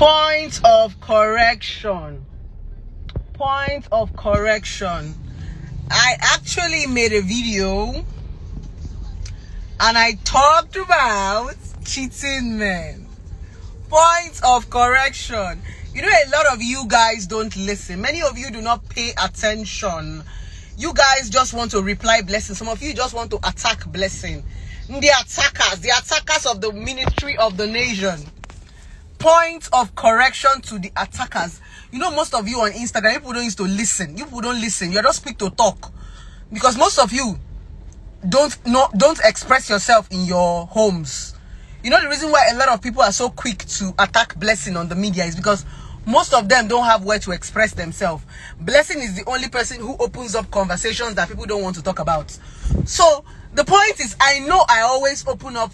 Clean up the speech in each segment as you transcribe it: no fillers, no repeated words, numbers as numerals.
Point of correction. Point of correction. I actually made a video and I talked about cheating men. Point of correction. You know, a lot of you guys don't listen. Many of you do not pay attention. You guys just want to reply blessing. Some of you just want to attack blessing. The attackers of the ministry of the nation. Point of correction to the attackers. You know, most of you on Instagram, people don't used to listen. You people don't listen. You're just quick to talk. Because most of you don't express yourself in your homes. You know, the reason why a lot of people are so quick to attack blessing on the media is because most of them don't have where to express themselves. Blessing is the only person who opens up conversations that people don't want to talk about. So the point is, I know I always open up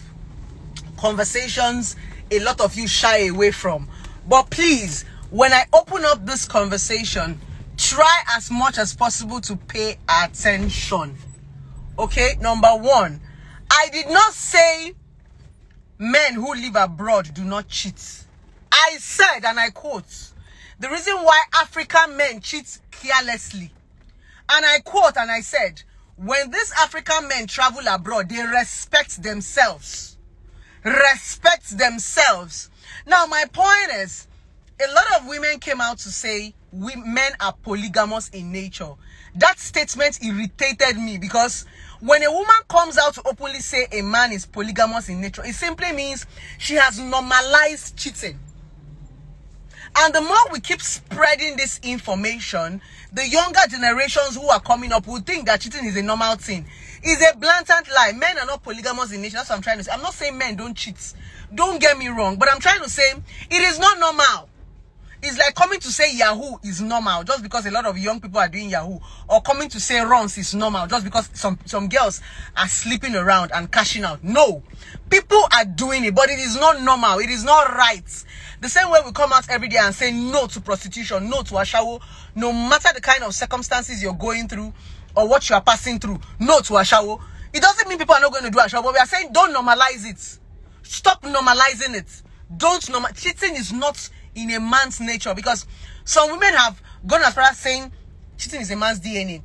conversations a lot of you shy away from. But please, when I open up this conversation, try as much as possible to pay attention. Okay, number one, I did not say men who live abroad do not cheat. I said, and I quote, the reason why African men cheat carelessly. And I quote, and I said, when these African men travel abroad, they respect themselves. Respect themselves. Now, my point is, a lot of women came out to say men are polygamous in nature. That statement irritated me because when a woman comes out to openly say a man is polygamous in nature, it simply means she has normalized cheating. And the more we keep spreading this information, the younger generations who are coming up will think that cheating is a normal thing. It's a blatant lie. Men are not polygamous in nature. That's what I'm trying to say. I'm not saying men don't cheat. Don't get me wrong. But I'm trying to say it is not normal. It's like coming to say Yahoo is normal just because a lot of young people are doing Yahoo. Or coming to say runs is normal just because some girls are sleeping around and cashing out. No. People are doing it, but it is not normal. It is not right. The same way we come out every day and say no to prostitution, no to ashawo, no matter the kind of circumstances you're going through or what you are passing through, no to ashawo. It doesn't mean people are not going to do ashawo, but we are saying don't normalize it. Stop normalizing it. Cheating is not in a man's nature because some women have gone as far as saying cheating is a man's DNA.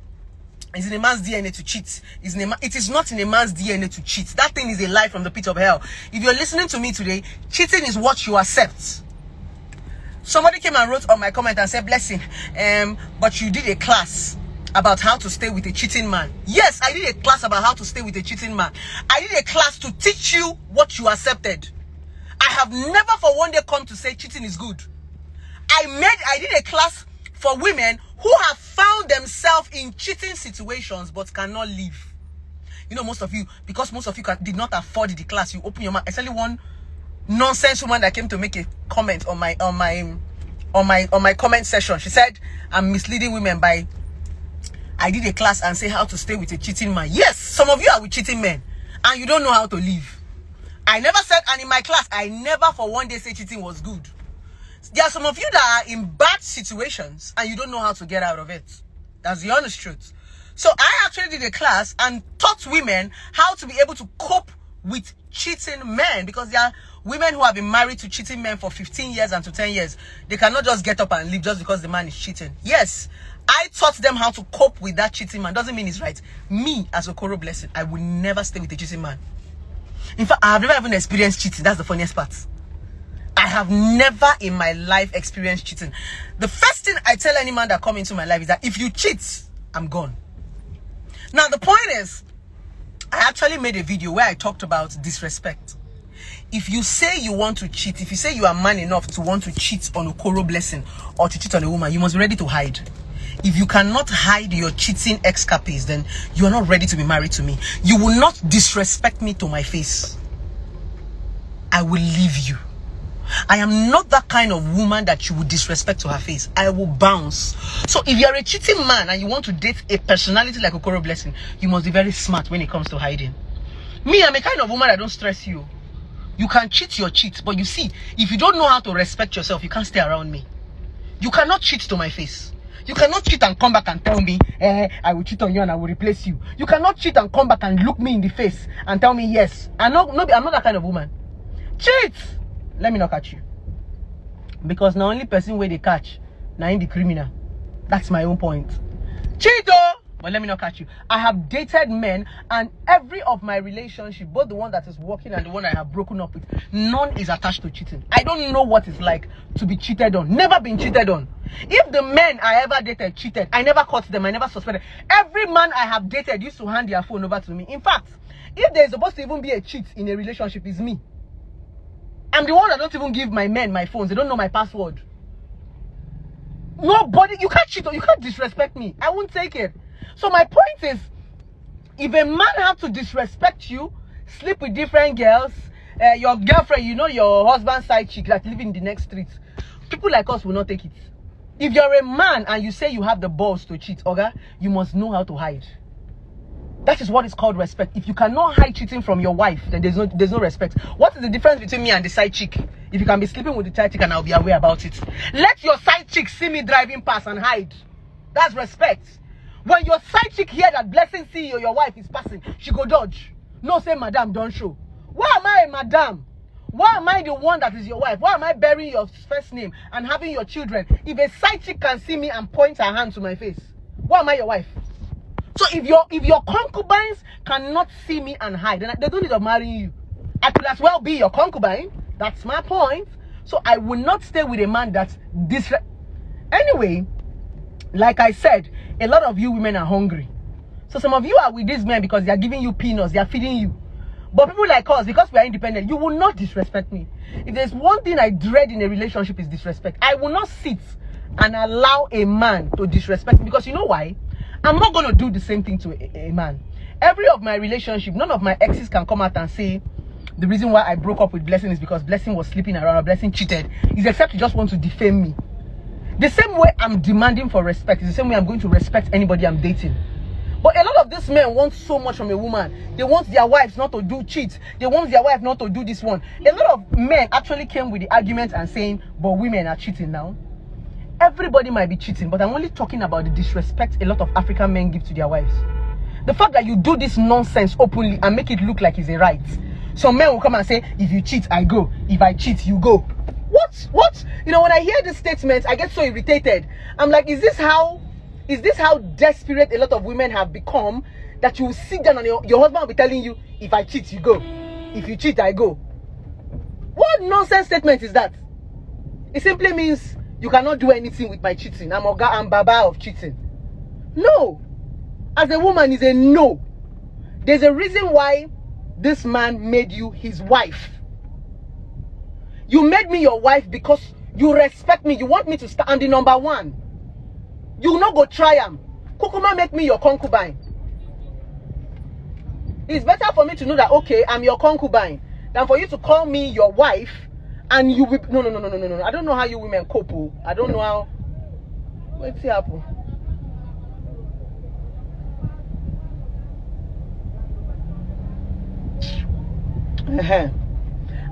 It's in a man's DNA to cheat. It is not in a man's DNA to cheat. That thing is a lie from the pit of hell. If you're listening to me today, cheating is what you accept. Somebody came and wrote on my comment and said, blessing, but you did a class about how to stay with a cheating man. Yes, I did a class about how to stay with a cheating man. I did a class to teach you what you accepted. I have never for one day come to say cheating is good. I did a class for women who have found themselves in cheating situations but cannot leave. You know, most of you, because most of you did not afford the class, you open your mouth. Especially one nonsense woman that came to make a comment on my comment session. She said I'm misleading women by I did a class and say how to stay with a cheating man. Yes, some of you are with cheating men and you don't know how to live. I never said, and in my class, I never for one day say cheating was good. There are some of you that are in bad situations and you don't know how to get out of it. That's the honest truth. So I actually did a class and taught women how to be able to cope with cheating men, because there are women who have been married to cheating men for 15 years and to 10 years. They cannot just get up and leave just because the man is cheating. Yes, I taught them how to cope with that cheating man. Doesn't mean it's right. Me, as Okoro Blessing, I will never stay with a cheating man. In fact, I have never even experienced cheating. That's the funniest part. I have never in my life experienced cheating. The first thing I tell any man that come into my life is that if you cheat, I'm gone. Now, the point is, I actually made a video where I talked about disrespect. If you say you want to cheat, if you say you are man enough to want to cheat on Okoro Blessing or to cheat on a woman, you must be ready to hide. If you cannot hide your cheating escapades, then you are not ready to be married to me. You will not disrespect me to my face. I will leave you. I am not that kind of woman that you would disrespect to her face. I will bounce. So if you are a cheating man and you want to date a personality like Okoro Blessing, you must be very smart when it comes to hiding. Me, I'm a kind of woman that don't stress you. You can cheat your cheat, but you see, if you don't know how to respect yourself, you can't stay around me. You cannot cheat to my face. You cannot cheat and come back and tell me, I will cheat on you and I will replace you. You cannot cheat and come back and look me in the face and tell me, yes. I'm not that kind of woman. Cheat! Let me knock at you. Because now only person where they catch, now in the criminal. That's my own point. Cheeto! But let me not catch you. I have dated men, and every of my relationship, both the one that is working and the one I have broken up with, none is attached to cheating. I don't know what it's like to be cheated on. Never been cheated on. If the men I ever dated cheated, I never caught them, I never suspected. Every man I have dated used to hand their phone over to me. In fact, if there's supposed to even be a cheat in a relationship, it's me. I'm the one that don't even give my men my phones. They don't know my password. Nobody, you can't cheat or you can't disrespect me. I won't take it. So my point is, if a man have to disrespect you, sleep with different girls, your girlfriend, you know, your husband's side chick that live in the next street, people like us will not take it. If you're a man and you say you have the balls to cheat, okay, you must know how to hide. That is what is called respect. If you cannot hide cheating from your wife, then there's no respect. What is the difference between me and the side chick? If you can be sleeping with the side chick and I'll be aware about it. Let your side chick see me driving past and hide. That's respect. When your side chick hear that Blessing see you, your wife is passing, she go dodge. No, say, madam, don't show. Why am I a madam? Why am I the one that is your wife? Why am I bearing your first name and having your children? If a side chick can see me and point her hand to my face, why am I your wife? So if your concubines cannot see me and hide, then they don't need to marry you. I could as well be your concubine. That's my point. So I will not stay with a man that's Anyway, like I said, a lot of you women are hungry. So some of you are with these men because they are giving you peanuts, they are feeding you. But people like us, because we are independent, you will not disrespect me. If there's one thing I dread in a relationship is disrespect. I will not sit and allow a man to disrespect me, because you know why? I'm not going to do the same thing to a man. Every of my relationship, none of my exes can come out and say the reason why I broke up with Blessing is because Blessing was sleeping around or Blessing cheated. Is except you just want to defame me. The same way I'm demanding for respect is the same way I'm going to respect anybody I'm dating. But a lot of these men want so much from a woman. They want their wives not to do cheat. They want their wife not to do this one. A lot of men actually came with the argument and saying, but women are cheating now. Everybody might be cheating, but I'm only talking about the disrespect a lot of African men give to their wives. The fact that you do this nonsense openly and make it look like it's a right. Some men will come and say, if you cheat, I go. If I cheat, you go. What? You know, when I hear this statement, I get so irritated. I'm like, is this how desperate a lot of women have become, that you will sit down and your husband will be telling you, if I cheat, you go. If you cheat, I go. What nonsense statement is that? It simply means you cannot do anything with my cheating. I'm Baba of cheating. No. As a woman is a no. There's a reason why this man made you his wife. You made me your wife because you respect me. You want me to stand the number one. You will not go try him. Kukuma make me your concubine. It's better for me to know that, okay, I'm your concubine, than for you to call me your wife and you will... No. I don't know how you women cope. I don't know how... What's happening?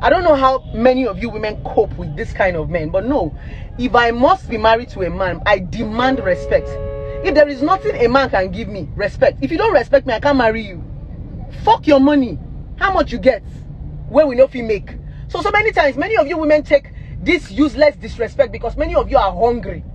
I don't know how many of you women cope with this kind of men, but no, if I must be married to a man, I demand respect. If there is nothing a man can give me, respect. If you don't respect me, I can't marry you. Fuck your money. How much you get? Where we know if you make. So many times, many of you women take this useless disrespect because many of you are hungry.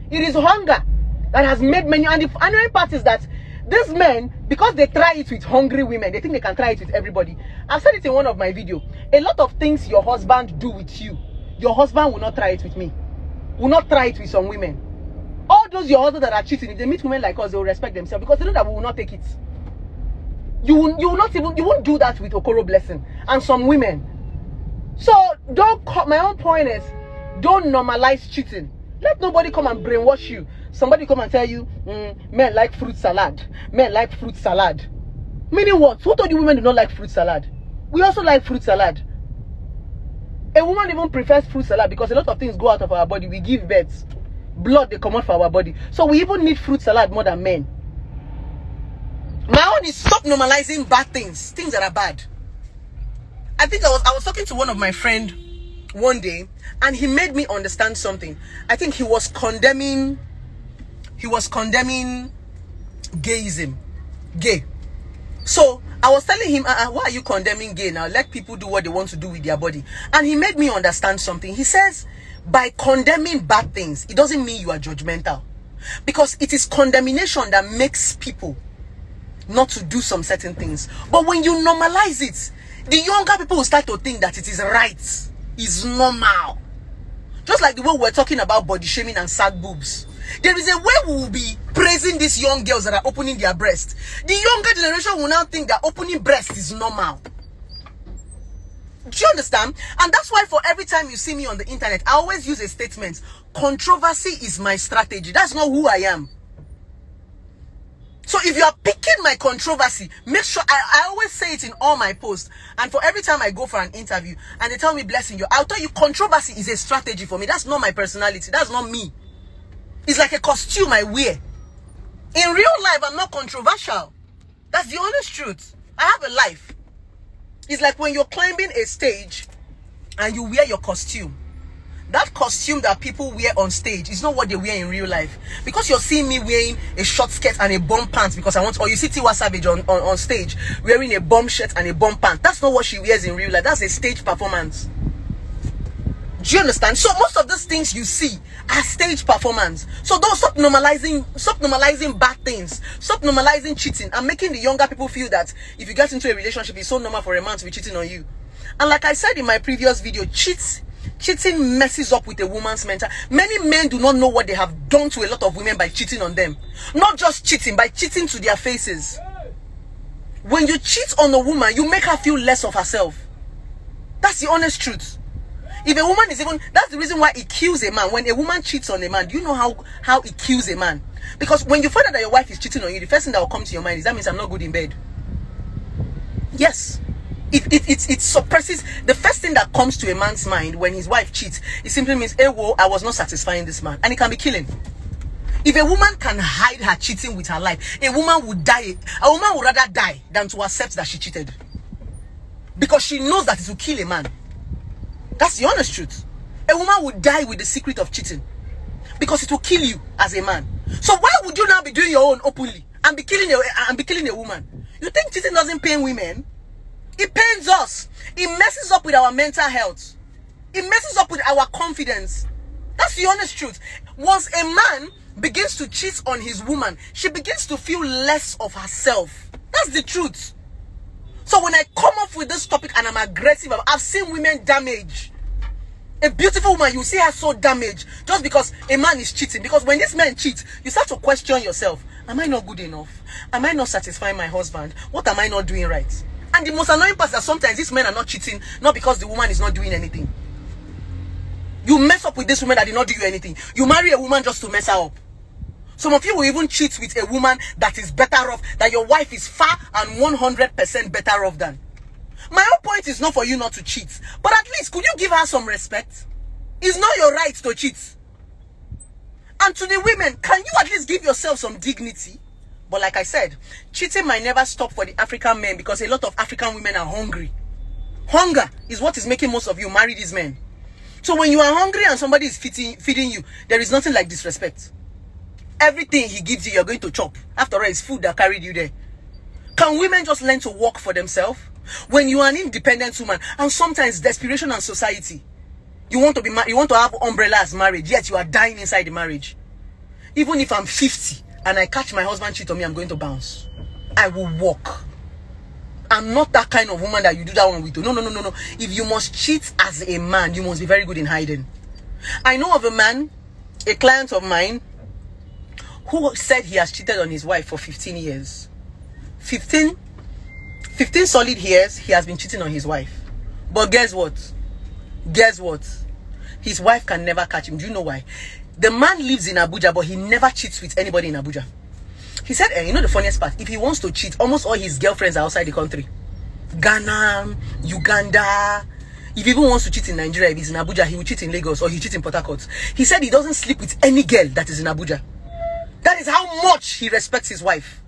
It is hunger that has made many, and the annoying part is that these men, because they try it with hungry women, they think they can try it with everybody. I've said it in one of my videos. A lot of things your husband do with you, your husband will not try it with me. Will not try it with some women. All those your husbands that are cheating, if they meet women like us, they will respect themselves because they know that we will not take it. You won't do that with Okoro Blessing and some women. So my own point is, don't normalize cheating. Let nobody come and brainwash you. Somebody come and tell you, men like fruit salad. Men like fruit salad. Meaning what? Who told you women do not like fruit salad? We also like fruit salad. A woman even prefers fruit salad because a lot of things go out of our body. We give birth. Blood, they come out for our body. So we even need fruit salad more than men. My own is stop normalizing bad things. Things that are bad. I think I was talking to one of my friends one day, and he made me understand something. I think he was condemning gayism. Gay. So I was telling him, why are you condemning gay now? Let people do what they want to do with their body. And he made me understand something. He says, by condemning bad things, it doesn't mean you are judgmental. Because it is condemnation that makes people not to do some certain things. But when you normalize it, the younger people will start to think that it is right, is normal. Just like the way we're talking about body shaming and sad boobs. There is a way we will be praising these young girls that are opening their breasts. The younger generation will now think that opening breasts is normal. Do you understand? And that's why for every time you see me on the internet, I always use a statement. Controversy is my strategy. That's not who I am. So if you are picking my controversy, make sure, I always say it in all my posts. And for every time I go for an interview and they tell me blessing you, I'll tell you controversy is a strategy for me. That's not my personality. That's not me. It's like a costume I wear. In real life, I'm not controversial. That's the honest truth. I have a life. It's like when you're climbing a stage and you wear your costume. That costume that people wear on stage is not what they wear in real life. Because you're seeing me wearing a short skirt and a bomb pants because I want, or you see Tiwa Savage on stage wearing a bomb shirt and a bomb pants. That's not what she wears in real life. That's a stage performance. Do you understand? So most of these things you see are stage performance. So don't stop normalizing bad things. Stop normalizing cheating and making the younger people feel that if you get into a relationship, it's so normal for a man to be cheating on you. And like I said in my previous video, cheating messes up with a woman's mental. Many men do not know what they have done to a lot of women by cheating on them. Not just cheating, by cheating to their faces. When you cheat on a woman, you make her feel less of herself. That's the honest truth. If a woman is even, that's the reason why it kills a man. When a woman cheats on a man, do you know how it kills a man? Because when you find out that your wife is cheating on you, the first thing that will come to your mind is that means I'm not good in bed. Yes. It suppresses. The first thing that comes to a man's mind when his wife cheats, it simply means, hey, whoa, I was not satisfying this man. And it can be killing. If a woman can hide her cheating with her life, a woman would die. A woman would rather die than to accept that she cheated. Because she knows that it will kill a man. That's the honest truth. A woman would die with the secret of cheating. Because it will kill you as a man. So why would you now be doing your own openly and be killing a woman? You think cheating doesn't pain women? It pains us. It messes up with our mental health. It messes up with our confidence. That's the honest truth. Once a man begins to cheat on his woman, she begins to feel less of herself. That's the truth. So when I come up with this topic and I'm aggressive, I've seen women damage. A beautiful woman, you see her so damaged just because a man is cheating. Because when this man cheats, you start to question yourself. Am I not good enough? Am I not satisfying my husband? What am I not doing right? And the most annoying part is that sometimes these men are not cheating, not because the woman is not doing anything. You mess up with this woman that did not do you anything. You marry a woman just to mess her up. Some of you will even cheat with a woman that is better off, that your wife is far and 100% better off than. My whole point is not for you not to cheat. But at least, could you give her some respect? It's not your right to cheat. And to the women, can you at least give yourself some dignity? But like I said, cheating might never stop for the African men because a lot of African women are hungry. Hunger is what is making most of you marry these men. So when you are hungry and somebody is feeding you, there is nothing like disrespect. Everything he gives you, you're going to chop. After all, it's food that carried you there. Can women just learn to work for themselves? When you are an independent woman, and sometimes desperation and society, you want to have umbrella as marriage, yet you are dying inside the marriage. Even if I'm 50 and I catch my husband cheat on me, I'm going to bounce. I will walk. I'm not that kind of woman that you do that one with. No. If you must cheat as a man, you must be very good in hiding. I know of a man, a client of mine, who said he has cheated on his wife for 15 years. 15 solid years, he has been cheating on his wife. But guess what? His wife can never catch him. Do you know why? The man lives in Abuja, but he never cheats with anybody in Abuja. He said, you know the funniest part? If he wants to cheat, almost all his girlfriends are outside the country. Ghana, Uganda. If he even wants to cheat in Nigeria, if he's in Abuja, he will cheat in Lagos or he cheat in Port Harcourt. He said he doesn't sleep with any girl that is in Abuja. That is how much he respects his wife.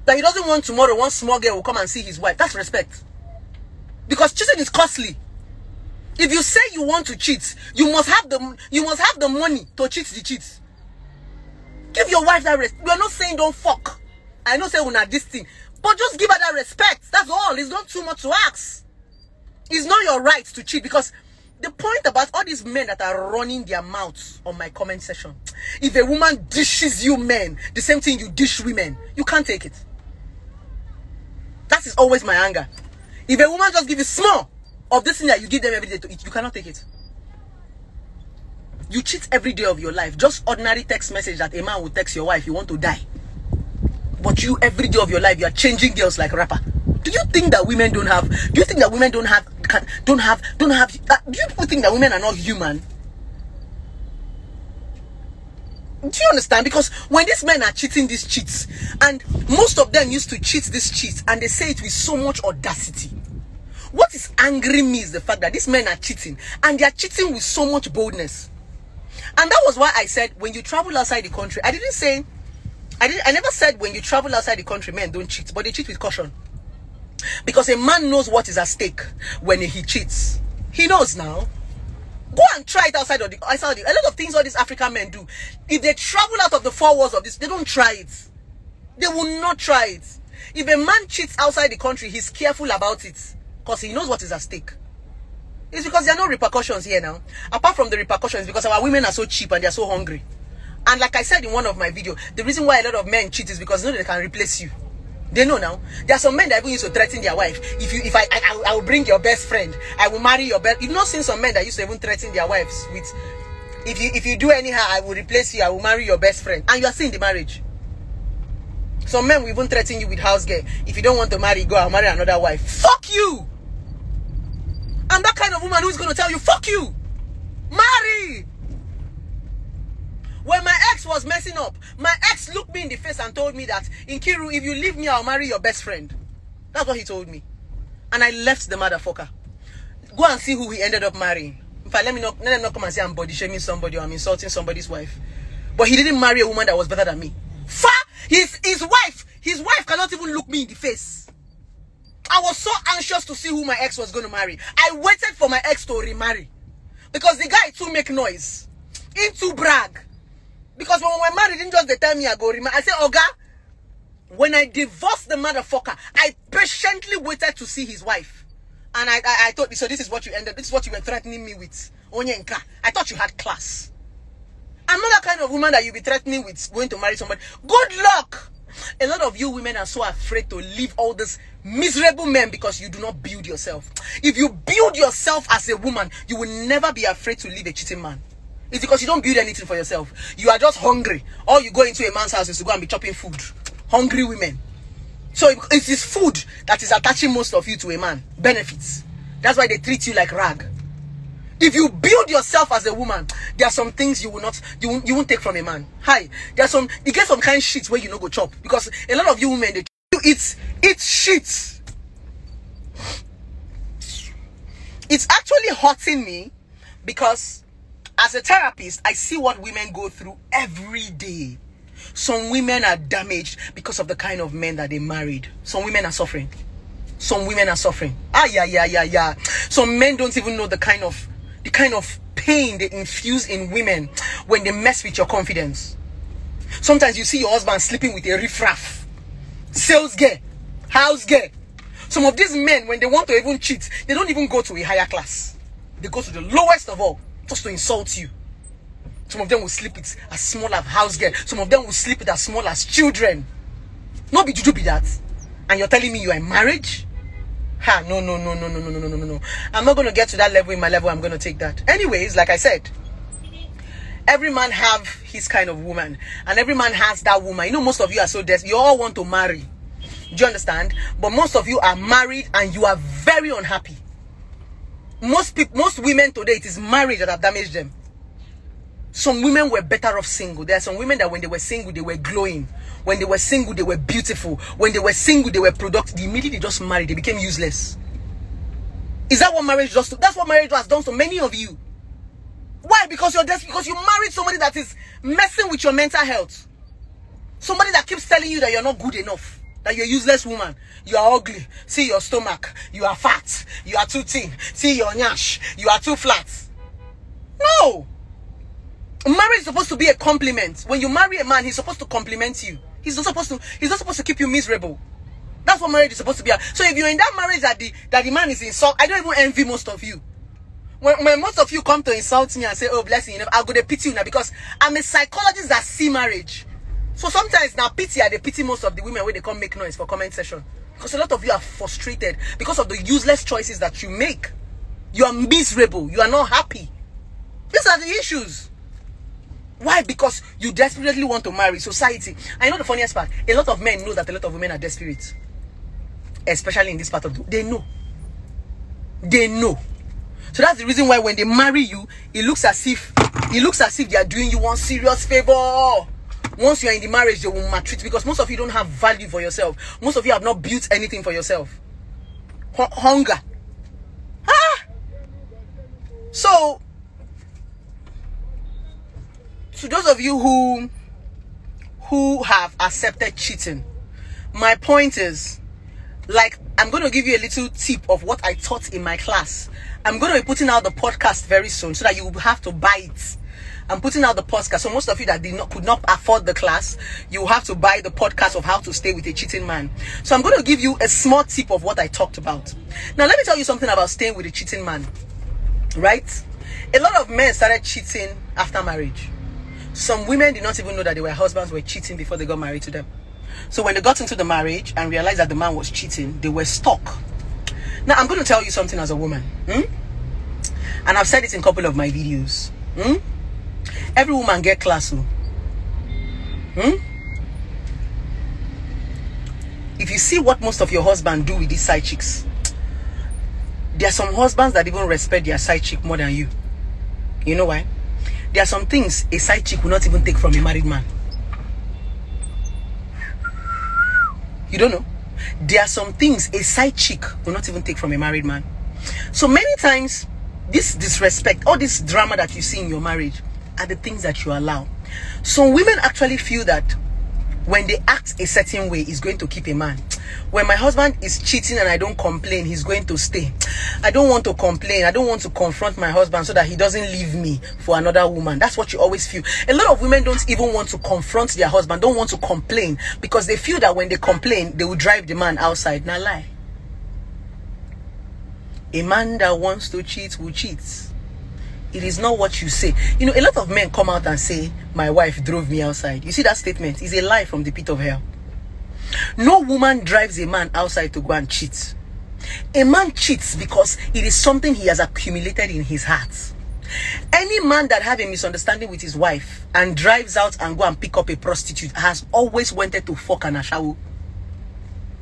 That he doesn't want tomorrow one small girl will come and see his wife. That's respect. Because cheating is costly. If you say you want to cheat, you must have the money to cheat the cheats. Give your wife that respect. We are not saying don't fuck. I know say una this thing, but just give her that respect. That's all. It's not too much to ask. It's not your right to cheat because The point about all these men that are running their mouths on my comment section, if a woman dishes you men the same thing you dish women, you can't take it. That is always my anger. If a woman just give you small of this thing that you give them every day to eat, you cannot take it. You cheat every day of your life. Just ordinary text message that a man will text your wife, you want to die. But you, every day of your life, you are changing girls like rapper. Do you think that women don't have? Do you think that women don't have? Do you people think that women are not human? Do you understand? Because when these men are cheating these cheats, and most of them used to cheat these cheats, and they say it with so much audacity. What is angering me is the fact that these men are cheating, and they are cheating with so much boldness. And that was why I said when you travel outside the country, I never said when you travel outside the country men don't cheat, but they cheat with caution. Because a man knows what is at stake when he cheats. He knows now. Go and try it outside of a lot of things all these African men do. If they travel out of the four walls of this, they don't try it. They will not try it. If a man cheats outside the country, he's careful about it. Because he knows what is at stake. It's because there are no repercussions here now. Apart from the repercussions, because our women are so cheap and they are so hungry. And like I said in one of my videos, the reason why a lot of men cheat is because they know they can replace you. They know now. There are some men that even used to threaten their wife. If I will bring your best friend, I will marry your best. You've not seen some men that used to even threaten their wives with, if you do anyhow, I will replace you, I will marry your best friend. And you are still in the marriage. Some men will even threaten you with house girl. If you don't want to marry, go and marry another wife. Fuck you! I'm that kind of woman who's going to tell you, fuck you! Marry! When my ex was messing up, my ex looked me in the face and told me that, Nkiru, if you leave me, I'll marry your best friend. That's what he told me. And I left the motherfucker. Go and see who he ended up marrying. In fact, let them not come and say I'm body shaming somebody or I'm insulting somebody's wife. But he didn't marry a woman that was better than me. His wife cannot even look me in the face. I was so anxious to see who my ex was going to marry. I waited for my ex to remarry. Because the guy too make noise. He too brag. Because when we were married, didn't just the time I go remarry. I said, Oga, when I divorced the motherfucker, I patiently waited to see his wife. And I thought, so this is what you were threatening me with. Onyenka. I thought you had class. I'm not that kind of woman that you'll be threatening with going to marry somebody. Good luck! A lot of you women are so afraid to leave all these miserable men because you do not build yourself. If you build yourself as a woman, you will never be afraid to leave a cheating man. It's because you don't build anything for yourself. You are just hungry. All you go into a man's house is to go and be chopping food. Hungry women. So it is food that is attaching most of you to a man. Benefits. That's why they treat you like rag. If you build yourself as a woman, there are some things you won't take from a man. You get some kind of shit where you no go chop. Because a lot of you women, they eat shit. It's actually hurting me because as a therapist, I see what women go through every day. Some women are damaged because of the kind of men that they married. Some women are suffering. Some women are suffering. Some men don't even know the kind of pain they infuse in women when they mess with your confidence. Sometimes you see your husband sleeping with a riffraff, sales girl, house girl. Some of these men, when they want to even cheat, they don't even go to a higher class. They go to the lowest of all, just to insult you. Some of them will sleep with as small as house girl. Some of them will sleep with as small as children. No be juju be that. And you're telling me you are in marriage? No. I'm not going to get to that level in my level. I'm going to take that. Anyways, like I said, every man have his kind of woman. And every man has that woman. You know, most of you are so desperate. You all want to marry. Do you understand? But most of you are married and you are very unhappy. Most women today, it is marriage that have damaged them. Some women were better off single. There are some women that when they were single, they were glowing. When they were single, they were beautiful. When they were single, they were productive. Immediately they just married, they became useless. Is that what marriage does? That's what marriage has done to many of you. Why? Because you're desperate. Because you married somebody that is messing with your mental health. Somebody that keeps telling you that you're not good enough. That you're a useless woman. You are ugly. See your stomach. You are fat. You are too thin. See your nyash. You are too flat. No. Marriage is supposed to be a compliment. When you marry a man, he's supposed to compliment you. He's not supposed to keep you miserable. That's what marriage is supposed to be. So if you're in that marriage that the man is insult, I don't even envy most of you. when most of you come to insult me and say, oh, blessing, you know, I'll go to pity you now, because I'm a psychologist that see marriage. So sometimes now pity, I pity most of the women when they come make noise for comment session. Because a lot of you are frustrated because of the useless choices that you make. You are miserable. You are not happy. These are the issues. Why? Because you desperately want to marry society. I know the funniest part. A lot of men know that a lot of women are desperate. Especially in this part of the... They know. They know. So that's the reason why when they marry you, it looks as if they are doing you one serious favor. Once you are in the marriage, they will maltreat, because most of you don't have value for yourself. Most of you have not built anything for yourself. Hunger. Ah! So, to those of you who have accepted cheating, my point is, like, I'm going to give you a little tip of what I taught in my class. I'm going to be putting out the podcast very soon so that you will have to buy it. I'm putting out the podcast. So most of you that could not afford the class, you have to buy the podcast of how to stay with a cheating man. So I'm going to give you a small tip of what I talked about. Now, let me tell you something about staying with a cheating man. Right? A lot of men started cheating after marriage. Some women did not even know that their husbands were cheating before they got married to them. So when they got into the marriage and realized that the man was cheating, they were stuck. Now, I'm going to tell you something as a woman. And I've said it in a couple of my videos. Every woman get class. If you see what most of your husbands do with these side chicks, there are some husbands that even respect their side chick more than you. You know why? There are some things a side chick will not even take from a married man. You don't know? There are some things a side chick will not even take from a married man. So many times, this disrespect, all this drama that you see in your marriage are the things that you allow. Some women actually feel that when they act a certain way, it's going to keep a man. When my husband is cheating and I don't complain, he's going to stay. I don't want to complain. I don't want to confront my husband so that he doesn't leave me for another woman. That's what you always feel. A lot of women don't even want to confront their husband, don't want to complain, because they feel that when they complain, they will drive the man outside. Now lie. A man that wants to cheat will cheat. It is not what you say. You know, a lot of men come out and say, my wife drove me outside. You see that statement? It's a lie from the pit of hell. No woman drives a man outside to go and cheat. A man cheats because it is something he has accumulated in his heart. Any man that have a misunderstanding with his wife and drives out and go and pick up a prostitute has always wanted to fuck an ashawo.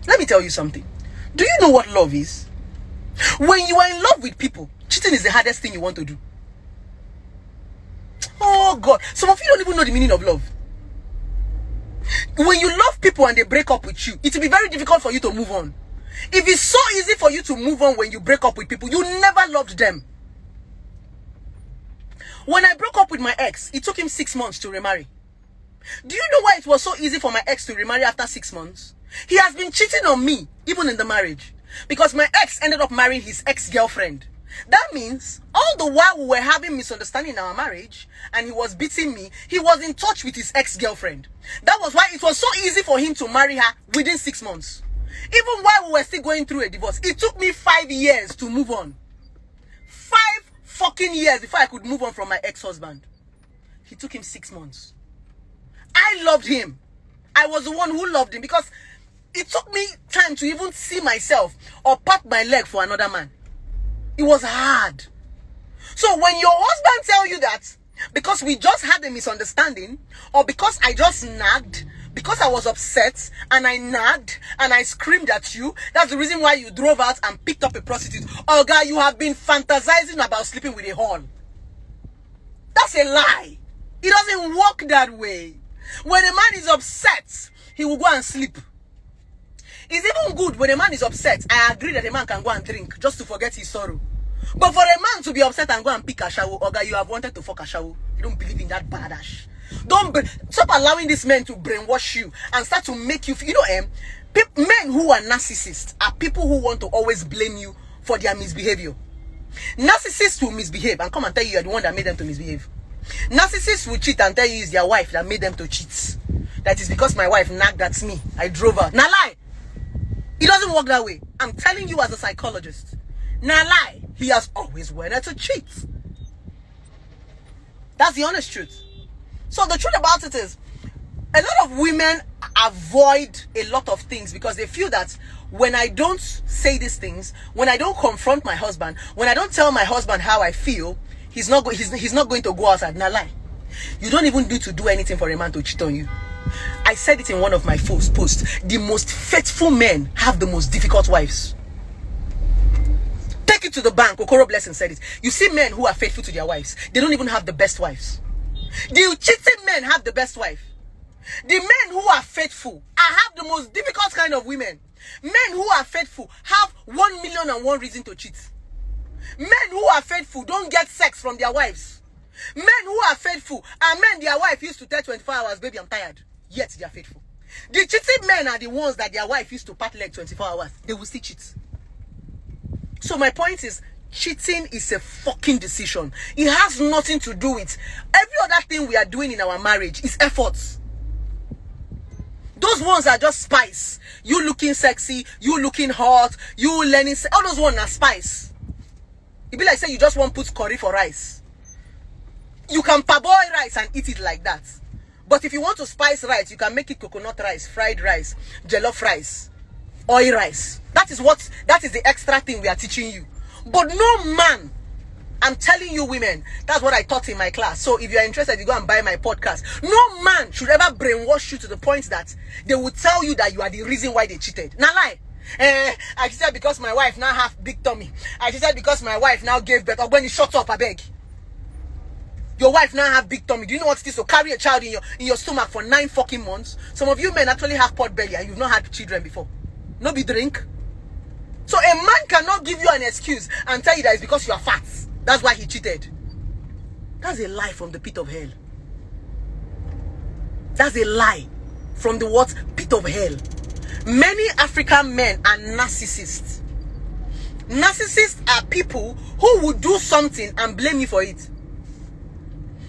Let me tell you something. Do you know what love is? When you are in love with people, cheating is the hardest thing you want to do. Oh God, some of you don't even know the meaning of love. When you love people and they break up with you, it will be very difficult for you to move on. If it's so easy for you to move on when you break up with people, you never loved them. When I broke up with my ex, it took him 6 months to remarry. Do you know why it was so easy for my ex to remarry after 6 months? He has been cheating on me, even in the marriage. Because my ex ended up marrying his ex-girlfriend. That means all the while we were having misunderstanding in our marriage and he was beating me, he was in touch with his ex-girlfriend. That was why it was so easy for him to marry her within 6 months. Even while we were still going through a divorce, it took me 5 years to move on. 5 fucking years before I could move on from my ex-husband. He took him 6 months. I loved him. I was the one who loved him because it took me time to even see myself or pat my leg for another man. It was hard. So when your husband tells you that because we just had a misunderstanding, or because I just nagged, because I was upset and I nagged and I screamed at you, that's the reason why you drove out and picked up a prostitute. Oh God, you have been fantasizing about sleeping with a whore. That's a lie. It doesn't work that way. When a man is upset, he will go and sleep. It's even good when a man is upset. I agree that a man can go and drink just to forget his sorrow. But for a man to be upset and go and pick a shower, Oga, you have wanted to fuck a shower. You don't believe in that badass. Stop allowing these men to brainwash you and start to make you feel. You know, men who are narcissists are people who want to always blame you for their misbehavior. Narcissists will misbehave and come and tell you you're the one that made them to misbehave. Narcissists will cheat and tell you it's their wife that made them to cheat. That is because my wife nagged at me. I drove her. Now lie. It doesn't work that way. I'm telling you as a psychologist. Now lie, he has always wanted to cheat. That's the honest truth. So the truth about it is, a lot of women avoid a lot of things because they feel that when I don't say these things, when I don't confront my husband, when I don't tell my husband how I feel, he's not going to go outside. Now lie. You don't even need to do anything for a man to cheat on you. I said it in one of my posts. The most faithful men have the most difficult wives. Take it to the bank. Okoro Blessing said it. You see men who are faithful to their wives, they don't even have the best wives. The cheating men have the best wife. The men who are faithful have the most difficult kind of women. Men who are faithful have 1,000,001 reason to cheat. Men who are faithful don't get sex from their wives. Men who are faithful are men their wife used to tell 24 hours, baby, I'm tired. Yet they are faithful. The cheating men are the ones that their wife used to pat leg 24 hours. They will still cheat. So my point is, cheating is a fucking decision. It has nothing to do with every other thing we are doing in our marriage. Is efforts. Those ones are just spice. You looking sexy, you looking hot, you learning. All those ones are spice. It be like say you just want to put curry for rice. You can parboil rice and eat it like that. But if you want to spice rice, you can make it coconut rice, fried rice, jollof rice, oil rice. That is the extra thing we are teaching you. But no man, I'm telling you women, that's what I taught in my class. So if you are interested, you go and buy my podcast. No man should ever brainwash you to the point that they will tell you that you are the reason why they cheated. Now lie. I cheated because my wife now have big tummy. I cheated because my wife now gave birth. Or when you shut up, I beg. Your wife now have big tummy. Do you know what it is to carry a child in your stomach for 9 fucking months? Some of you men actually have pot belly and you've not had children before. No be drink. So a man cannot give you an excuse and tell you that it's because you are fat. That's why he cheated. That's a lie from the pit of hell. That's a lie from the what? Pit of hell. Many African men are narcissists. Narcissists are people who will do something and blame you for it.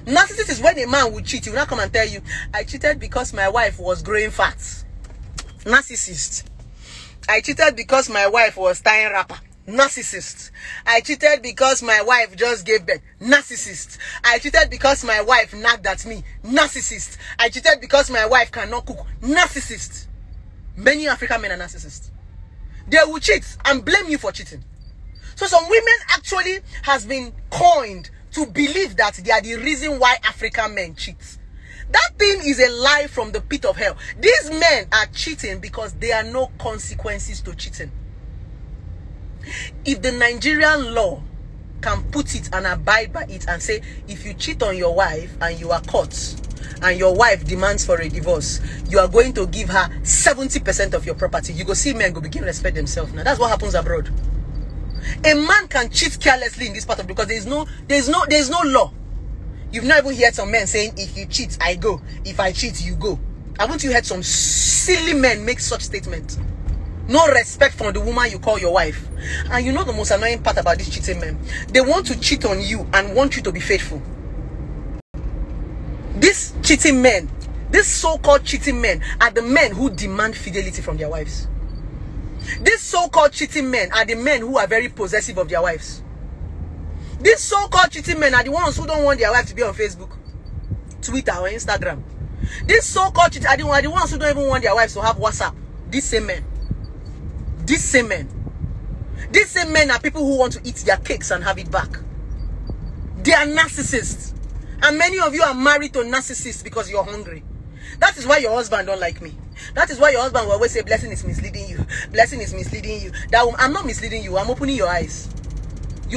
Narcissist is when a man will cheat. He will not come and tell you, I cheated because my wife was growing fat. Narcissist. I cheated because my wife was tying wrapper. Narcissist. I cheated because my wife just gave birth. Narcissist. I cheated because my wife nagged at me. Narcissist. I cheated because my wife cannot cook. Narcissist. Many African men are narcissists. They will cheat and blame you for cheating. So some women actually has been coined to believe that they are the reason why African men cheat. That thing is a lie from the pit of hell. These men are cheating because there are no consequences to cheating. If the Nigerian law can put it and abide by it and say, if you cheat on your wife and you are caught and your wife demands for a divorce, you are going to give her 70% of your property, you go see men go begin to respect themselves. Now that's what happens abroad. A man can cheat carelessly in this part of, because there's no law. You've not even heard some men saying, if you cheat, I go. If I cheat, you go. Haven't you heard some silly men make such statements? No respect for the woman you call your wife. And you know the most annoying part about these cheating men? They want to cheat on you and want you to be faithful. These cheating men, these so-called cheating men, are the men who demand fidelity from their wives. These so-called cheating men are the men who are very possessive of their wives. These so-called cheating men are the ones who don't want their wife to be on Facebook, Twitter, or Instagram. These so-called cheaters are the ones who don't even want their wives to have WhatsApp. These same men. These same men. These same men are people who want to eat their cakes and have it back. They are narcissists. And many of you are married to narcissists because you're hungry. That is why your husband don't like me. That is why your husband will always say, blessing is misleading you. Blessing is misleading you. I'm not misleading you. I'm opening your eyes.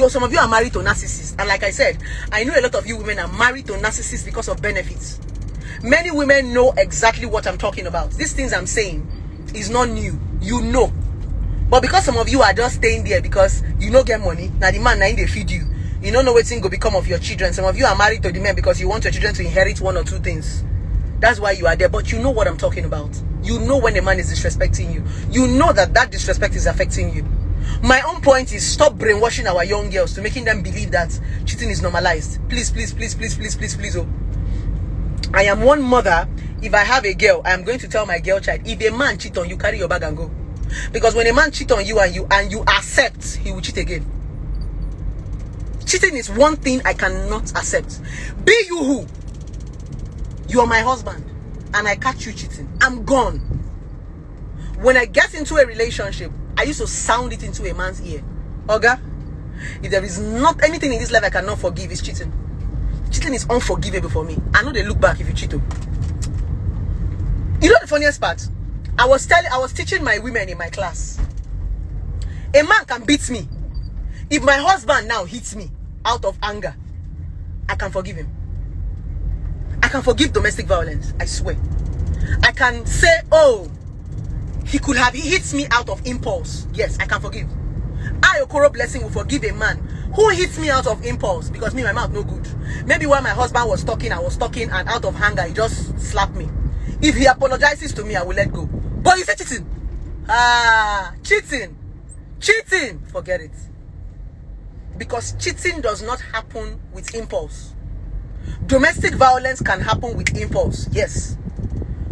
Some of you are married to narcissists. And like I said, I know a lot of you women are married to narcissists because of benefits. Many women know exactly what I'm talking about. These things I'm saying is not new. You know. But because some of you are just staying there because you don't get money, now the man now they feed you. You don't know what thing will become of your children. Some of you are married to the men because you want your children to inherit 1 or 2 things. That's why you are there. But you know what I'm talking about. You know when a man is disrespecting you. You know that disrespect is affecting you. My own point is, stop brainwashing our young girls to making them believe that cheating is normalized. Please, please, please, please, please, please, please. Oh. I am one mother. If I have a girl, I am going to tell my girl child, if a man cheat on you, carry your bag and go. Because when a man cheat on you and you accept, he will cheat again. Cheating is one thing I cannot accept. Be you who? You are my husband and I catch you cheating, I'm gone. When I get into a relationship, I used to sound it into a man's ear. Oga, if there is not anything in this life I cannot forgive, it's cheating. Cheating is unforgivable for me. I know they look back if you cheat. You know the funniest part? I was teaching my women in my class. A man can beat me. If my husband now hits me out of anger, I can forgive him. I can forgive domestic violence, I swear. I can say, oh, he hits me out of impulse. Yes, I can forgive. I, Okoro Blessing, will forgive a man who hits me out of impulse because my mouth no good. Maybe while my husband was talking, I was talking, and out of anger, he just slapped me. If he apologizes to me, I will let go. But you say cheating. Cheating. Cheating. Forget it. Because cheating does not happen with impulse. Domestic violence can happen with impulse. Yes.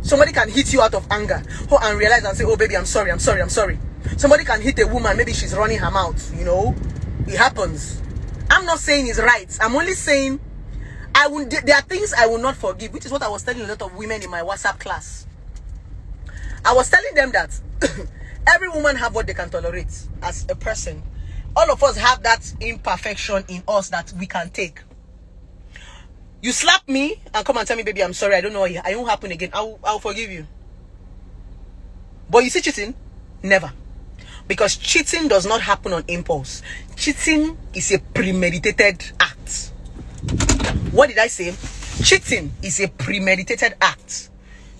Somebody can hit you out of anger and realize and say, oh baby, I'm sorry. Somebody can hit a woman, maybe she's running her mouth, you know. It happens. I'm not saying it's right. I'm only saying there are things I will not forgive, which is what I was telling a lot of women in my WhatsApp class. I was telling them that every woman have what they can tolerate as a person. All of us have that imperfection in us that we can take. You slap me and come and tell me, baby, I'm sorry, I don't know, it won't happen again. I'll forgive you. But you see cheating? Never. Because cheating does not happen on impulse. Cheating is a premeditated act. What did I say? Cheating is a premeditated act.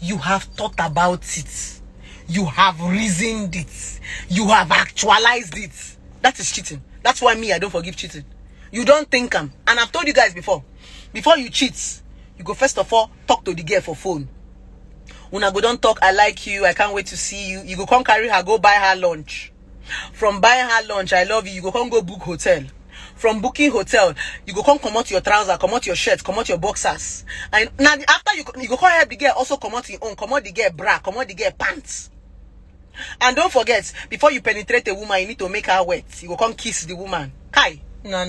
You have thought about it. You have reasoned it. You have actualized it. That is cheating. That's why me, I don't forgive cheating. You don't think and I've told you guys before you cheat, you go first of all talk to the girl for phone. When I go don't talk, I like you, I can't wait to see you. You go come carry her, go buy her lunch. From buying her lunch, I love you, you go come go book hotel. From booking hotel, you go come out your trouser, come out your shirt, come out your boxers. And now after you go come help the girl also come out your own, come out the girl bra, come out the girl pants. And don't forget, before you penetrate a woman, you need to make her wet. You go come kiss the woman. Kai. No.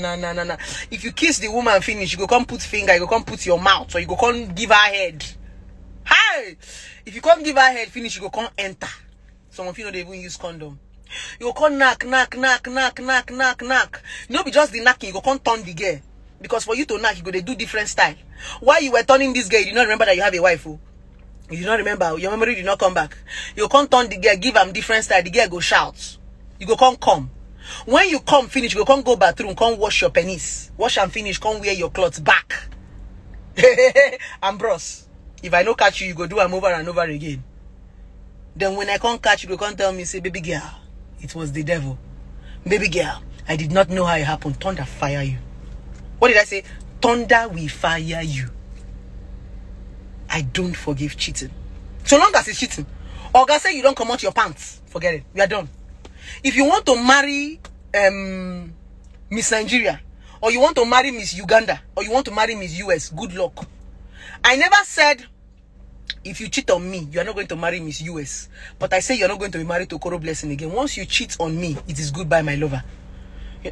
If you kiss the woman finish, you go come put finger, you go come put your mouth, or you go come give her head. Hi! If you come give her head finish, you go come enter. Some of you know they even use condom. You go come knock. You know, be just the knocking, you go come turn the girl. Because for you to knock, you go they do different style. While you were turning this girl, you did not remember that you have a wife. Oh? You did not remember, your memory did not come back. You go come turn the girl, give them different style, the girl go shout. You go come. When you come finish, you go bathroom, come wash your penis. Wash and finish, come wear your clothes back. Ambrose, if I no catch you, you go do them over and over again. Then when I can't catch you, you come tell me, say, baby girl, it was the devil. Baby girl, I did not know how it happened. Thunder fire you. What did I say? Thunder will fire you. I don't forgive cheating. So long as it's cheating. Or God say you don't come out your pants. Forget it. We are done. If you want to marry Miss Nigeria, or you want to marry Miss Uganda, or you want to marry Miss US, good luck. I never said if you cheat on me, you are not going to marry Miss US. But I say you're not going to be married to Okoro Blessing again. Once you cheat on me, it is goodbye, my lover.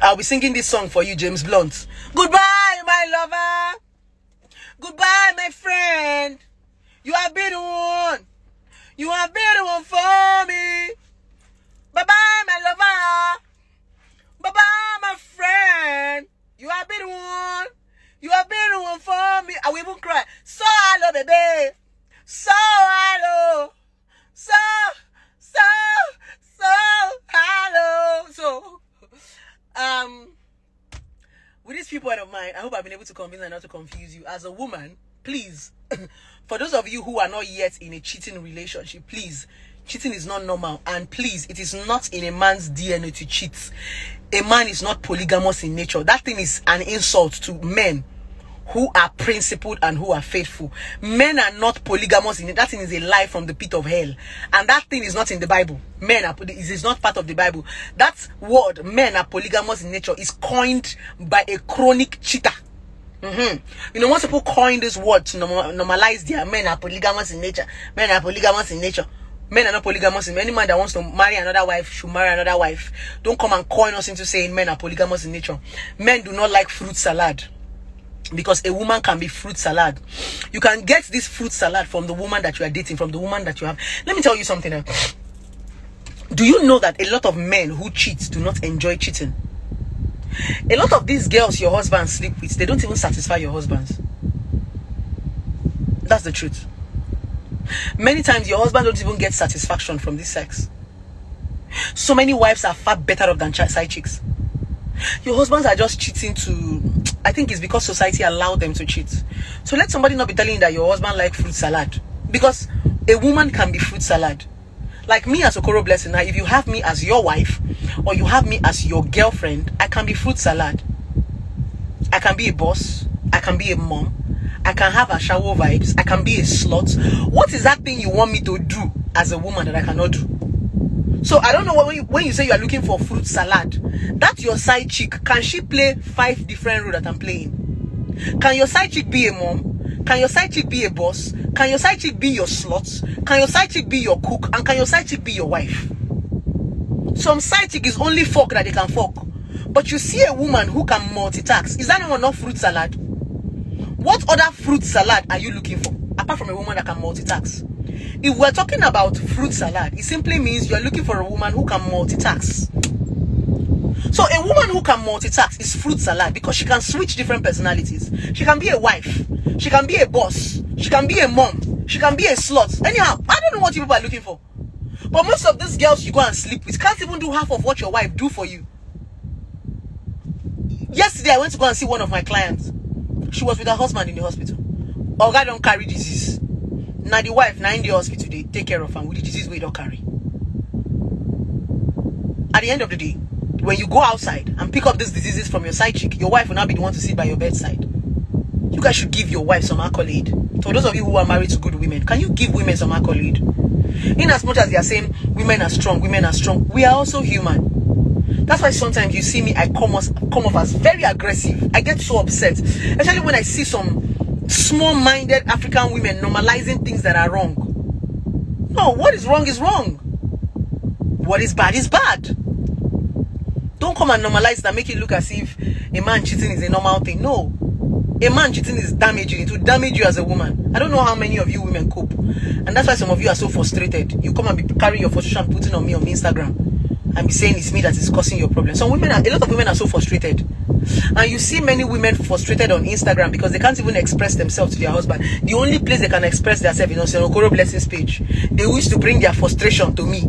I'll be singing this song for you, James Blunt. Goodbye, my lover. Goodbye, my friend. You have been one. You have been one for me. Bye-bye, my lover. Bye-bye, my friend. You have been one. You have been one for me. I will even cry. So hello, baby. So hello. So hello. So, with these people of mine, I hope I've been able to convince and not to confuse you. As a woman, please, for those of you who are not yet in a cheating relationship, please, cheating is not normal. And please, it is not in a man's DNA to cheat. A man is not polygamous in nature. That thing is an insult to men who are principled and who are faithful. Men are not polygamous in it. That thing is a lie from the pit of hell. And that thing is not in the Bible. It is not part of the Bible. That word, men are polygamous in nature, is coined by a chronic cheater. You know, once people coin this word to normalize their men are polygamous in nature. Men are polygamous in nature. Men are not polygamous. Any man that wants to marry another wife should marry another wife. Don't come and coin us into saying men are polygamous in nature. Men do not like fruit salad. Because a woman can be fruit salad. You can get this fruit salad from the woman that you are dating, from the woman that you have. Let me tell you something else. Do you know that a lot of men who cheat do not enjoy cheating? A lot of these girls your husband sleep with, they don't even satisfy your husbands. That's the truth. Many times your husband don't even get satisfaction from this sex. So many wives are far better off than side chicks. Your husbands are just cheating to, I think it's because society allowed them to cheat. So let somebody not be telling you that your husband likes fruit salad. Because a woman can be fruit salad. Like me as Okoro Blessing, now if you have me as your wife or you have me as your girlfriend, I can be fruit salad. I can be a boss. I can be a mom. I can have a shower vibes. I can be a slut. What is that thing you want me to do as a woman that I cannot do? So I don't know when you say you are looking for fruit salad, that's your side chick. Can she play 5 different roles that I'm playing? Can your side chick be a mom? Can your side chick be a boss? Can your side chick be your slut? Can your side chick be your cook? And can your side chick be your wife? Some side chick is only fuck that they can fuck. But you see a woman who can multitask. Is that not fruit salad? What other fruit salad are you looking for? Apart from a woman that can multitask. If we're talking about fruit salad, it simply means you're looking for a woman who can multitask. So a woman who can multitask is fruit salad because she can switch different personalities. She can be a wife. She can be a boss. She can be a mom. She can be a slut. Anyhow, I don't know what you people are looking for. But most of these girls you go and sleep with can't even do half of what your wife do for you. Yesterday, I went to go and see one of my clients. She was with her husband in the hospital. Oga don't carry disease. Now the wife, now in the hospital, they take care of her with the disease we don't carry. At the end of the day, when you go outside and pick up these diseases from your side chick, your wife will not be the one to sit by your bedside. You guys should give your wife some accolade. For those of you who are married to good women, can you give women some accolade? In as much as they are saying women are strong, we are also human. That's why sometimes you see me, I come off as very aggressive. I get so upset, especially when I see some small-minded African women normalizing things that are wrong. No, what is wrong is wrong. What is bad is bad. Don't come and normalize it and make it look as if a man cheating is a normal thing. No. A man cheating is damaging. It will damage you as a woman. I don't know how many of you women cope. And that's why some of you are so frustrated. You come and be carrying your frustration and putting on me on Instagram and be saying it's me that is causing your problem. A lot of women are so frustrated. And you see many women frustrated on Instagram because they can't even express themselves to their husband. The only place they can express themselves is on Okoro Blessing's page. They wish to bring their frustration to me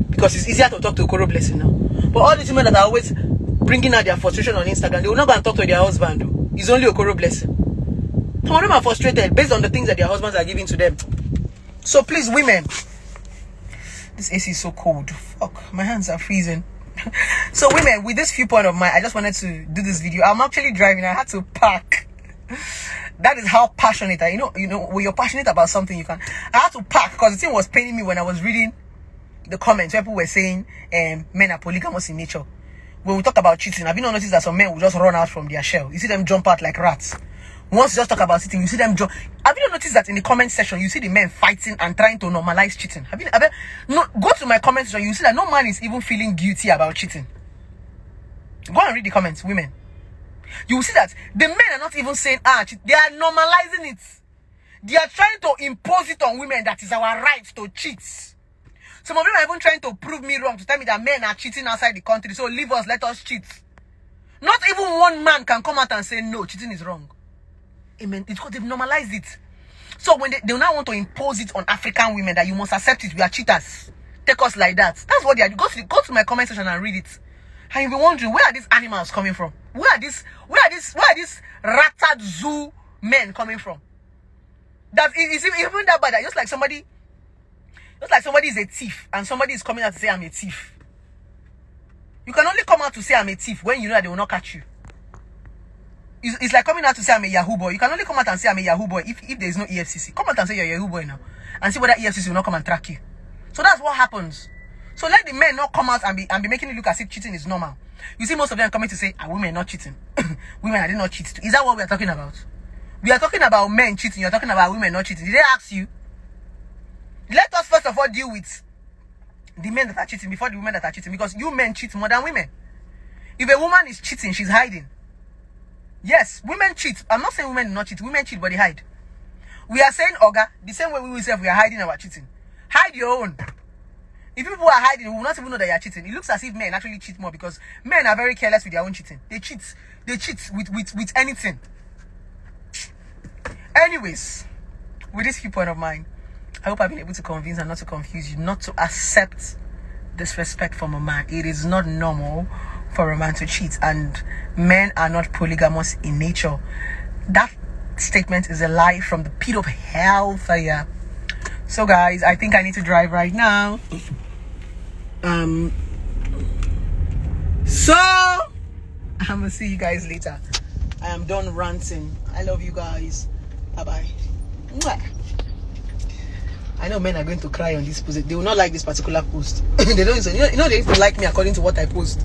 because it's easier to talk to Okoro Blessing now. But all these women that are always bringing out their frustration on Instagram, they will not go and talk to their husband. It's only Okoro Blessing. Some of them are frustrated based on the things that their husbands are giving to them. So please, women, this AC is so cold. Fuck, my hands are freezing. So women, with this viewpoint of mine, I just wanted to do this video. I'm actually driving. I had to park. That is how passionate I, you know, when you're passionate about something, you can. I had to park because the thing was paining me when I was reading the comments where people were saying men are polygamous in nature. When we talk about cheating, have you not noticed that some men will just run out from their shell? You see them jump out like rats. Once you just talk about cheating, you see them jump. Have you not noticed that in the comment section, you see the men fighting and trying to normalize cheating? No, go to my comment section, you see that no man is even feeling guilty about cheating. Go and read the comments, women. You will see that the men are not even saying, they are normalizing it. They are trying to impose it on women that is our right to cheat. Some of them are even trying to prove me wrong, to tell me that men are cheating outside the country, so leave us, let us cheat. Not even one man can come out and say, no, cheating is wrong. Amen. It's because they've normalized it. So when they now want to impose it on African women that you must accept it, we are cheaters. Take us like that. That's what they are. Go to my comment section and read it. And you'll be wondering, where are these animals coming from? Where are these ratted zoo men coming from? That is even that bad. Just like somebody is a thief and somebody is coming out to say I'm a thief. You can only come out to say I'm a thief when you know that they will not catch you. It's like coming out to say I'm a Yahoo boy. You can only come out and say I'm a Yahoo boy if there is no EFCC. Come out and say you're a Yahoo boy now and see whether EFCC will not come and track you. So that's what happens. So let the men not come out and be making it look as if cheating is normal. You see most of them coming to say, are women not cheating? Women are not cheating. Is that what we are talking about? We are talking about men cheating. You're talking about women not cheating. Did they ask you? Let us first of all deal with the men that are cheating before the women that are cheating, because you men cheat more than women. If a woman is cheating, she's hiding. Yes, women cheat. I'm not saying women do not cheat. Women cheat, but they hide. We are saying, Oga, the same way we say we are hiding our cheating. Hide your own. If people are hiding, we will not even know that you are cheating. It looks as if men actually cheat more, because men are very careless with their own cheating. They cheat. They cheat with anything. Anyways, with this viewpoint of mine, I hope I've been able to convince and not to confuse you not to accept disrespect from a man. It is not normal for a man to cheat, and men are not polygamous in nature. That statement is a lie from the pit of hell fire. So guys, I think I need to drive right now. So I'm gonna see you guys later. I am done ranting. I love you guys. Bye bye. I know men are going to cry on this post. They will not like this particular post. They don't. You know they used to like me according to what I post.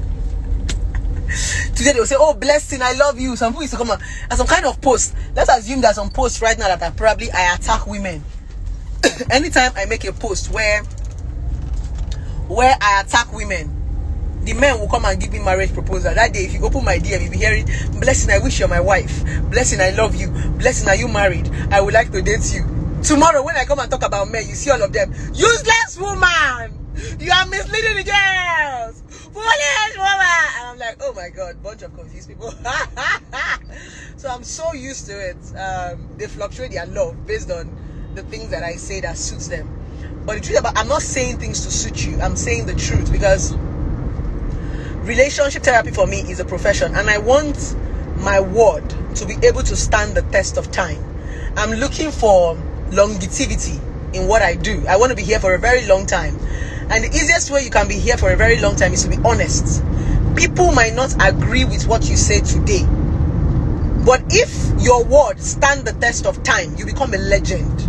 Today they will say, "Oh, blessing, I love you." Some people used to come out and some kind of post. Let's assume there's some posts right now that I attack women. Anytime I make a post where I attack women, the men will come and give me marriage proposal. That day, if you open my DM, you'll be hearing, "Blessing, I wish you're my wife. Blessing, I love you. Blessing, are you married? I would like to date you." Tomorrow, when I come and talk about men, you see all of them. Useless woman! You are misleading the girls! Foolish woman! And I'm like, oh my God, bunch of confused people. So I'm so used to it. They fluctuate their love based on the things that I say that suits them. But the truth about, I'm not saying things to suit you. I'm saying the truth, because relationship therapy for me is a profession, and I want my word to be able to stand the test of time. I'm looking for longevity in what I do. I want to be here for a very long time, and the easiest way you can be here for a very long time is to be honest. People might not agree with what you say today, but if your words stand the test of time, you become a legend.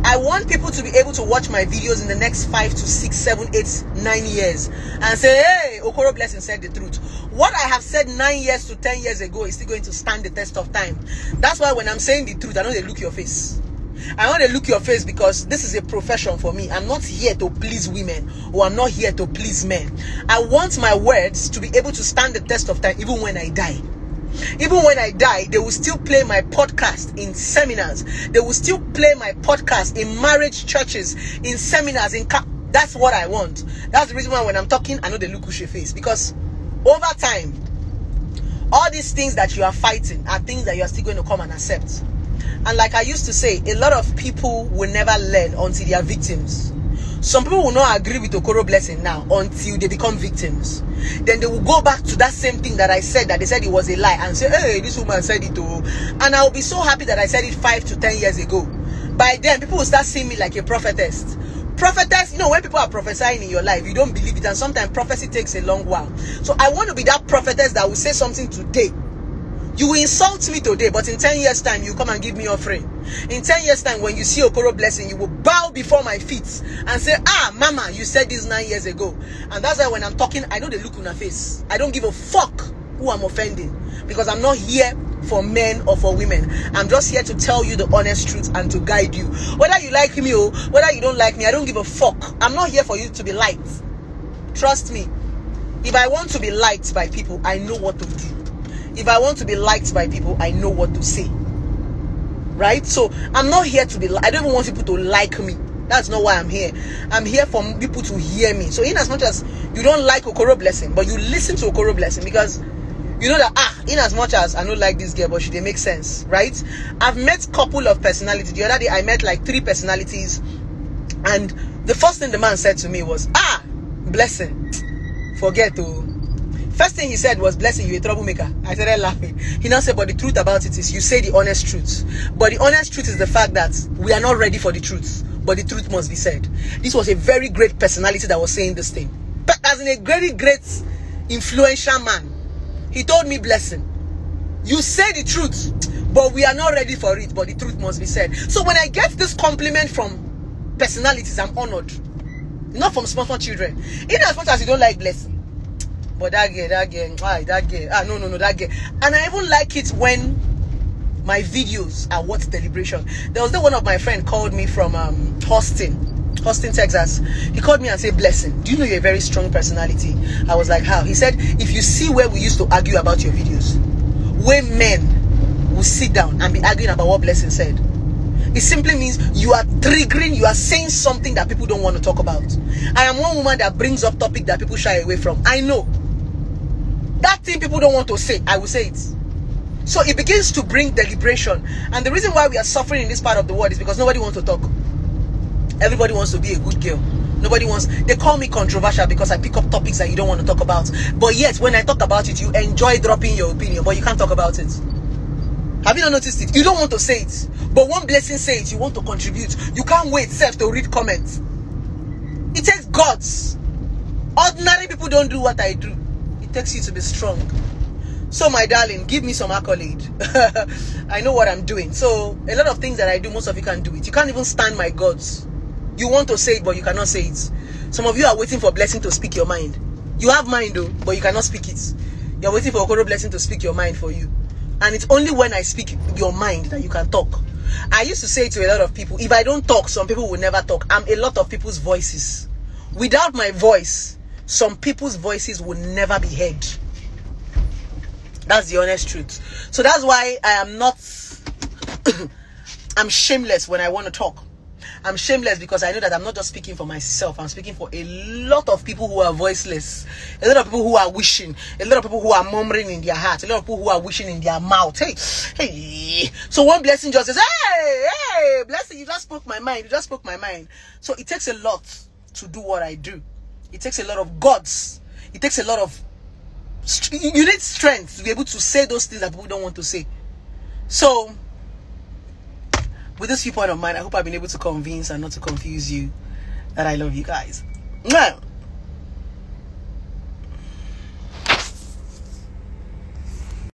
I want people to be able to watch my videos in the next 5 to 6, 7, 8, 9 years and say, "Hey, Okoro Blessing said the truth." What I have said 9 years to 10 years ago is still going to stand the test of time. That's why when I'm saying the truth, I know they look your face. I want to look your face, because this is a profession for me. I'm not here to please women, or I'm not here to please men. I want my words to be able to stand the test of time even when I die. Even when I die, they will still play my podcast in seminars. They will still play my podcast in marriage churches, in seminars, that's what I want. That's the reason why when I'm talking, I know they look your face, because over time, all these things that you are fighting are things that you are still going to come and accept. And like I used to say, a lot of people will never learn until they are victims. Some people will not agree with Okoro Blessing now until they become victims. Then they will go back to that same thing that I said, that they said it was a lie, and say, "Hey, this woman said it too." And I will be so happy that I said it 5 to 10 years ago. By then, people will start seeing me like a prophetess. Prophetess, you know, when people are prophesying in your life, you don't believe it, and sometimes prophecy takes a long while. So I want to be that prophetess that will say something today. You will insult me today, but in 10 years' time, you come and give me offering. In 10 years' time, when you see Okoro Blessing, you will bow before my feet and say, "Ah, Mama, you said this 9 years ago." And that's why when I'm talking, I know the look on her face. I don't give a fuck who I'm offending, because I'm not here for men or for women. I'm just here to tell you the honest truth and to guide you. Whether you like me or whether you don't like me, I don't give a fuck. I'm not here for you to be liked. Trust me. If I want to be liked by people, I know what to do. If I want to be liked by people, I know what to say. Right? So I'm not here to be, I don't even want people to like me. That's not why I'm here. I'm here for people to hear me. So in as much as you don't like Okoro Blessing, but you listen to Okoro Blessing, because you know that, in as much as I don't like this girl, but she they make sense, right? I've met a couple of personalities. The other day I met like 3 personalities, and the first thing the man said to me was, "Blessing, forget to." First thing he said was, "Blessing, you a troublemaker." I started laughing. He now said, "But the truth about it is you say the honest truth. But the honest truth is the fact that we are not ready for the truth. But the truth must be said." This was a very great personality that was saying this thing. But as in a very great influential man. He told me, "Blessing, you say the truth, but we are not ready for it. But the truth must be said." So when I get this compliment from personalities, I'm honored. Not from small children. In as much as you don't like Blessing. But that girl, that girl. And I even like it when my videos are worth deliberation. There was one of my friends called me from Austin. Austin, Texas. He called me and said, Blessing, do you know you're a very strong personality? I was like, how? He said, if you see where we used to argue about your videos, where men will sit down and be arguing about what Blessing said, it simply means you are triggering, you are saying something that people don't want to talk about. I am one woman that brings up topic that people shy away from. I know. That thing people don't want to say, I will say it. So it begins to bring deliberation. And the reason why we are suffering in this part of the world is because nobody wants to talk. Everybody wants to be a good girl. Nobody wants. They call me controversial because I pick up topics that you don't want to talk about. But yet, when I talk about it, you enjoy dropping your opinion, but you can't talk about it. Have you not noticed it? You don't want to say it. But one Blessing says it, you want to contribute. You can't wait self to read comments. It takes guts. Ordinary people don't do what I do. It takes you to be strong. So my darling, give me some accolade. I know what I'm doing. So a lot of things that I do, most of you can't do it. You can't even stand my guts. You want to say it, but you cannot say it. Some of you are waiting for Blessing to speak your mind. You have mind though, but you cannot speak it. You're waiting for Okoro Blessing to speak your mind for you. And it's only when I speak your mind that you can talk. I used to say to a lot of people, if I don't talk, some people will never talk. I'm a lot of people's voices. Without my voice, some people's voices will never be heard. That's the honest truth. So that's why I am not I'm shameless when I want to talk. I'm shameless because I know that I'm not just speaking for myself. I'm speaking for a lot of people who are voiceless. A lot of people who are wishing. A lot of people who are murmuring in their heart. A lot of people who are wishing in their mouth. Hey. So one Blessing just says, hey, Blessing, you just spoke my mind. You just spoke my mind. So it takes a lot to do what I do. It takes a lot of guts. It takes a lot of... You need strength to be able to say those things that people don't want to say. So, with this viewpoint of mine, I hope I've been able to convince and not to confuse you that I love you guys. Mwah!